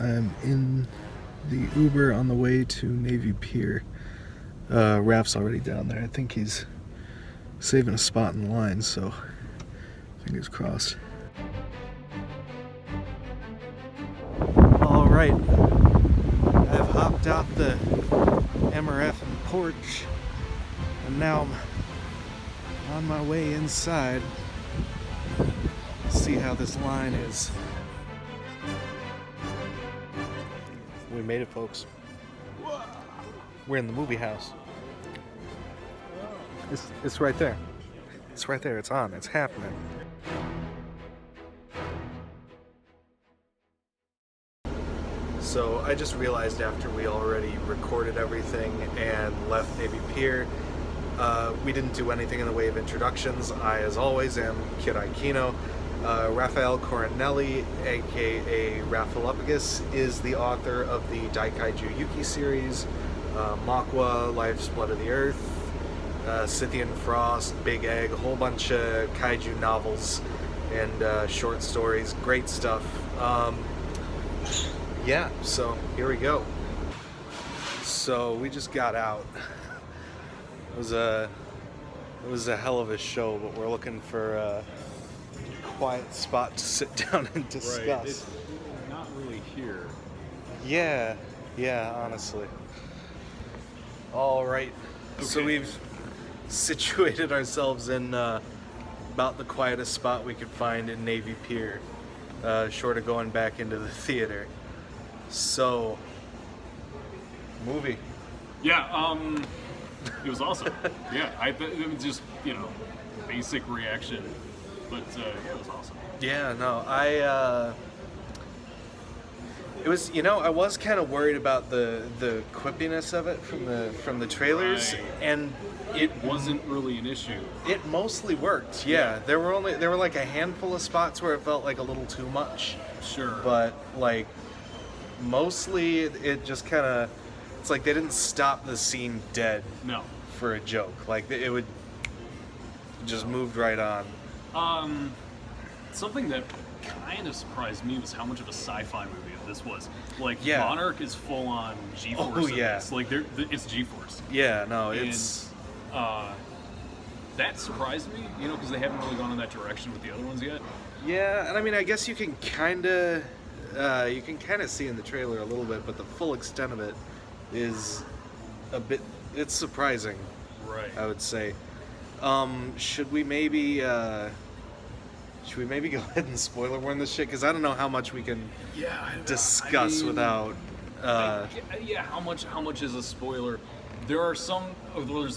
I'm in the Uber on the way to Navy Pier. Raph's already down there. I think he's saving a spot in line, so fingers crossed. All right, I've hopped out the MRF porch, and now I'm on my way inside. See how this line is. We made it, folks. We're in the movie house. It's right there. It's right there. It's on. It's happening. So I just realized after we already recorded everything and left Navy Pier, we didn't do anything in the way of introductions. I, as always, am Kid Aikino. Raffael Coronelli, aka Raffaelophagus, is the author of the Kaiju Yuki series, Makwa, Life's Blood of the Earth, Scythian Frost, Big Egg, a whole bunch of kaiju novels and short stories. Great stuff. Yeah, so here we go. So we just got out. It was a hell of a show, but we're looking for a quiet spot to sit down and discuss. Right. It's not really here. Yeah, honestly. All right. Okay. So we've situated ourselves in about the quietest spot we could find in Navy Pier, short of going back into the theater. So, movie. Yeah, it was awesome. Yeah, it was just, basic reaction, but yeah, it was awesome. Yeah, no, it was, I was kind of worried about the quippiness of it from the trailers, Right. and It wasn't really an issue. it mostly worked. Yeah, there were like a handful of spots where it felt like a little too much, Sure. but like mostly it just kind of, it's like they didn't stop the scene dead No. for a joke. Like it would just moved right on. Something that kind of surprised me was how much of a sci-fi movie this was. Like, Yeah. Monarch is full on G-Force. Oh, in yeah. this. Like, it's G-Force. Yeah, no, And, it's that surprised me, because they haven't really gone in that direction with the other ones yet. yeah, and I mean, I guess you can kind of see in the trailer a little bit, but the full extent of it is it's surprising, Right. I would say. Should we maybe go ahead and spoiler warn this shit? Because I don't know how much we can discuss without. Yeah, how much is a spoiler? There's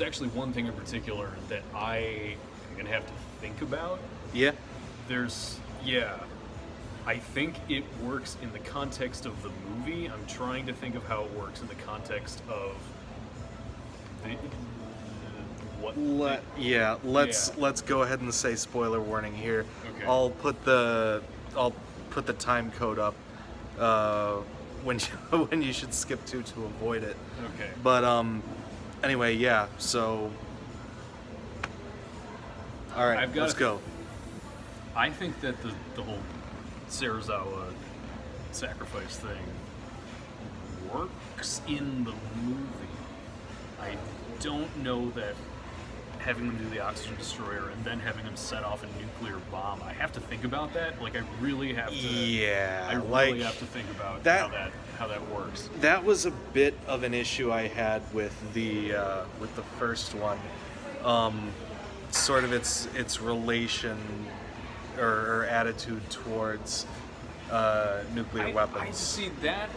actually one thing in particular that I am gonna have to think about. Yeah. I think it works in the context of the movie. I'm trying to think of how it works in the context of Let's go ahead and say spoiler warning here. Okay. I'll put the time code up when you should skip to avoid it. Okay. But anyway, yeah. So all right, let's go. I think that the whole Serizawa sacrifice thing works in the movie. I don't know that having them do the oxygen destroyer and then having them set off a nuclear bomb. I have to think about that. Like, I really have to. Yeah. I really have to think about how that works. That was a bit of an issue I had with the first one. Sort of its relation or attitude towards nuclear weapons. I see that.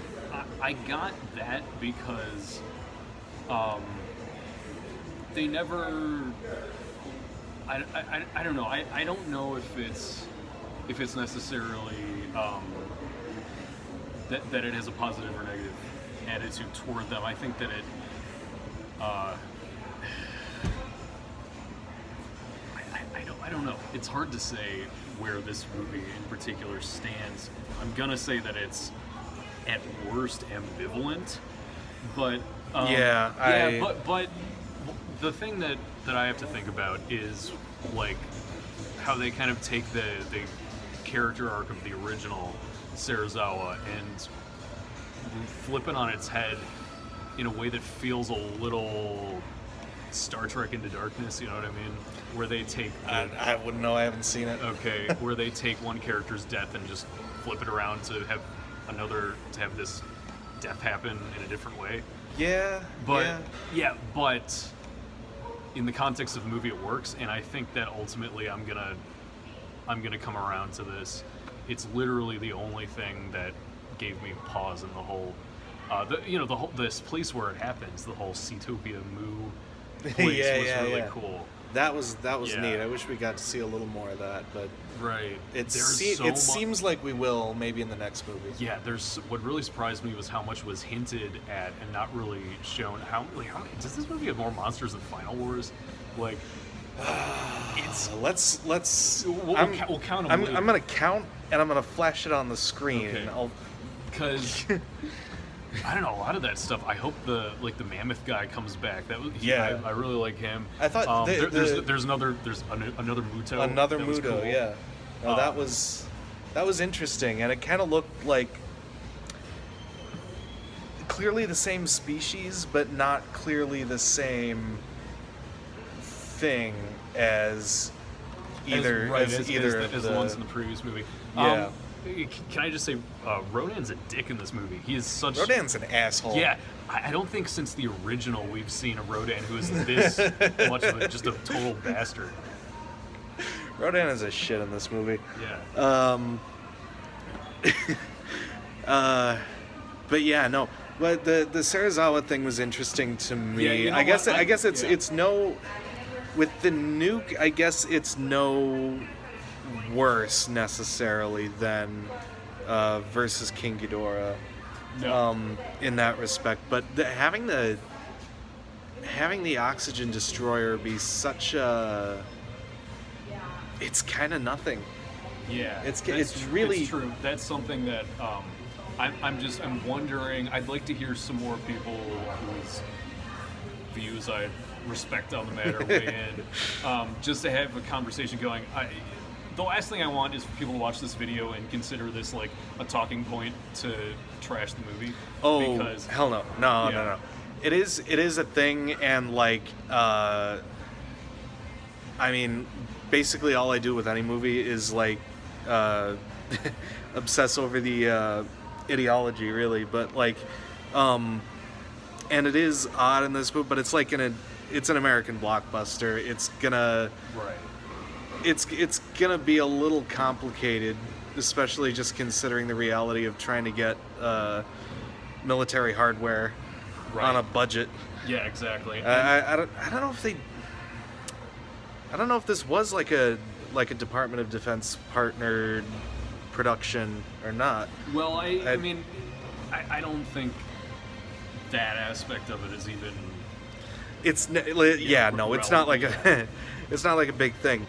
I got that because they never. I don't know. I don't know if it's necessarily that it has a positive or negative attitude toward them. I think that it. I don't know. It's hard to say where this movie in particular stands. I'm gonna say that it's at worst ambivalent, but but the thing that I have to think about is like how they kind of take the character arc of the original Serizawa and flip it on its head in a way that feels a little Star Trek Into Darkness, you know what I mean? Where they take I wouldn't know. I haven't seen it. okay, where they take one character's death and just flip it around to have this death happen in a different way. Yeah, But but in the context of the movie, it works, and I think that ultimately I'm gonna come around to this. It's literally the only thing that gave me pause in the whole, this place where it happens, the whole Seatopia Moo place was really cool. That was Yeah. neat. I wish we got to see a little more of that, but Right. it There's so seems like we will maybe in the next movie. Yeah, what really surprised me was how much was hinted at and not really shown. How does this movie have more monsters than Final Wars? Like, it's Let's. we'll count them. I'm gonna count and I'm gonna flash it on the screen. Okay. I'll Because I don't know, a lot of that stuff. I hope the mammoth guy comes back. I really like him. I thought there's another Muto. Another that was Muto, cool. yeah. No, that was interesting, and it kind of looked like clearly the same species, but not clearly the same thing as either as of the ones in the previous movie. Yeah. Can I just say, Rodan's a dick in this movie. He is such. Rodan's an asshole. Yeah, I don't think since the original we've seen a Rodan who is this much of just a total bastard. Rodan is a shit in this movie. Yeah. But yeah, no. But the Serizawa thing was interesting to me. Yeah, you know I guess what? it's no, with the nuke. I guess it's no worse necessarily than versus King Ghidorah. No. In that respect, but having the oxygen destroyer be such a, it's kind of nothing. Yeah, it's really it's true. That's something that I'm wondering. I'd like to hear some more people whose views I respect on the matter weigh in, just to have a conversation going. The last thing I want is for people to watch this video and consider this like a talking point to trash the movie. Oh, because, hell no. No. It is a thing, and like, I mean, basically all I do with any movie is like, obsess over the ideology, really. But like, and it is odd in this movie, but it's like it's an American blockbuster. It's gonna. Right. It's gonna be a little complicated, especially just considering the reality of trying to get military hardware on a budget. Yeah, exactly. I don't know if they. I don't know if this was like a Department of Defense partnered production or not. Well, I mean, I don't think that aspect of it is even. It's it's not like a it's not like a big thing.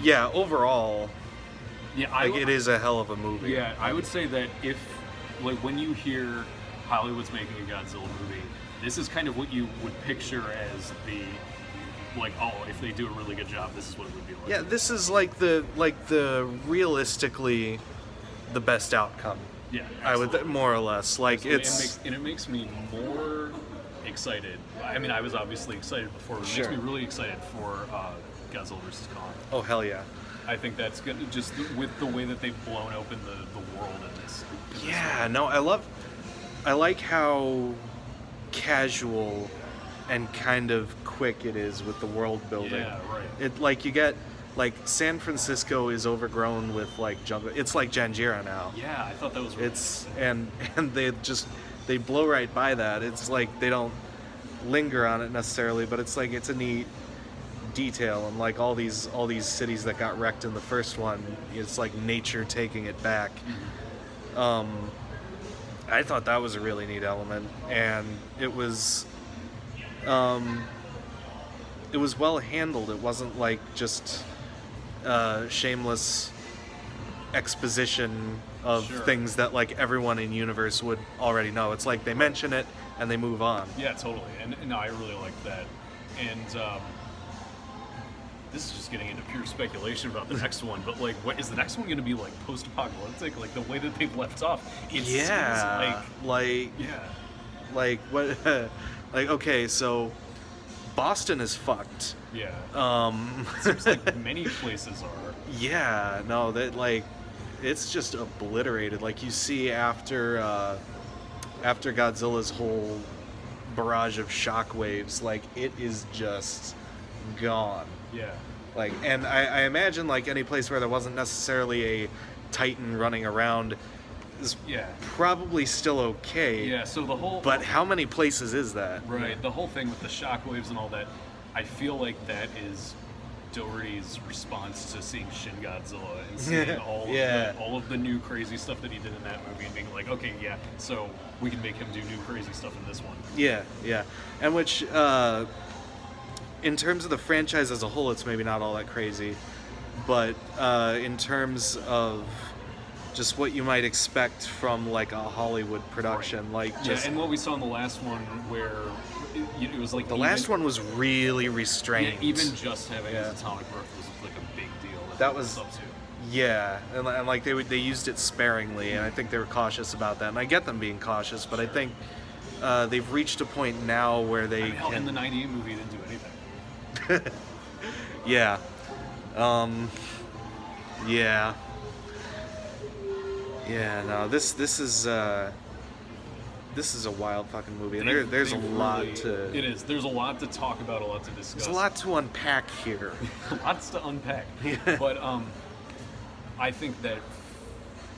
Yeah, overall, it is a hell of a movie. Yeah, I would say that if, like, when you hear Hollywood's making a Godzilla movie, this is kind of what you would picture as the, like, oh, if they do a really good job, this is what it would be like. Yeah, this is like the realistically the best outcome. Yeah, I would absolutely. More or less like it makes me more excited. I mean, I was obviously excited before. It Sure. makes me really excited for Godzilla vs. Kong. Oh hell yeah! I think that's good, just with the way that they've blown open the world in this. Yeah, no, I like how casual and kind of quick it is with the world building. Yeah, right. It like you get like San Francisco is overgrown with like jungle. It's like Janjira now. Yeah, I thought that was really It's and they blow right by that. It's like they don't linger on it necessarily, but it's like it's a neat detail, and like all these cities that got wrecked in the first one, it's like nature taking it back. Mm-hmm. I thought that was a really neat element, and it was well handled. It wasn't like just shameless exposition of Sure. things that like everyone in universe would already know. It's like they mention it and they move on. Yeah, totally. And no, I really like that. And, you know, I think that, like, the way that they blown open the world in this. Yeah, no, I love it. I like how casual and kind of quick it is with the world building. It like you get like San Francisco is overgrown with like jungle. It's like they don't linger on it necessarily, but it's like it's a neat detail, and like all these cities that got wrecked in the first one, it's like it's like nature taking it back. Yeah, totally. this is just getting into pure speculation about the next one, but like, what is the next one going to be like post-apocalyptic? Like the way that they've left off, it seems like like what, like okay, so Boston is fucked. Yeah. It seems like many places are. Yeah, no, that like it's just obliterated. Like you see after Godzilla's whole barrage of shockwaves, like it is just gone. Yeah. Like, and I imagine like any place where there wasn't necessarily a Titan running around is probably still okay. Yeah. So the whole. But how many places is that? Right. The whole thing with the shockwaves and all that, I feel like that is Dougherty's response to seeing Shin Godzilla and seeing all of the new crazy stuff that he did in that movie and being like, okay, yeah, so we can make him do new crazy stuff in this one. Yeah, yeah. And which, in terms of the franchise as a whole, it's maybe not all that crazy. But in terms of just what you might expect from like a Hollywood production, like just... Yeah, and what we saw in the last one where it was like... The last one was really restrained. Yeah, even just having his atomic breath was like a big deal. That was... Yeah, and like they used it sparingly, and I think they were cautious about that. And I get them being cautious, but I think they've reached a point now where they hell, in the 98 movie, they didn't do anything. Yeah. Yeah. Yeah, no, this is a wild fucking movie, and there's a lot to... It is. There's a lot to talk about, a lot to discuss. There's a lot to unpack here. Lots to unpack. Yeah. But I think that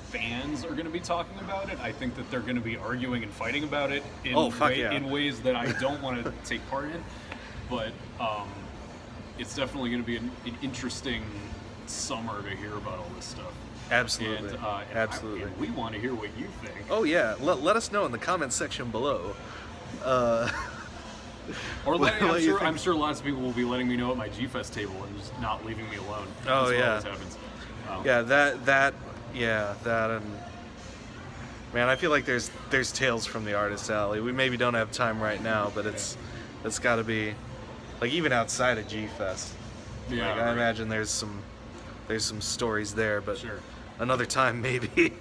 fans are going to be talking about it. I think that they're going to be arguing and fighting about it in ways that I don't want to take part in. But it's definitely going to be an interesting summer to hear about all this stuff. Absolutely. Absolutely. And we want to hear what you think. Oh, yeah. Let us know in the comments section below. I'm sure lots of people will be letting me know at my G-Fest table and just not leaving me alone. Oh, yeah. Happens. Yeah, that, and... Man, I feel like there's tales from the artist alley. We maybe don't have time right now, but it's got to be... Like, even outside of G-Fest. Yeah, like, I imagine there's some stories there, but sure. Another time maybe.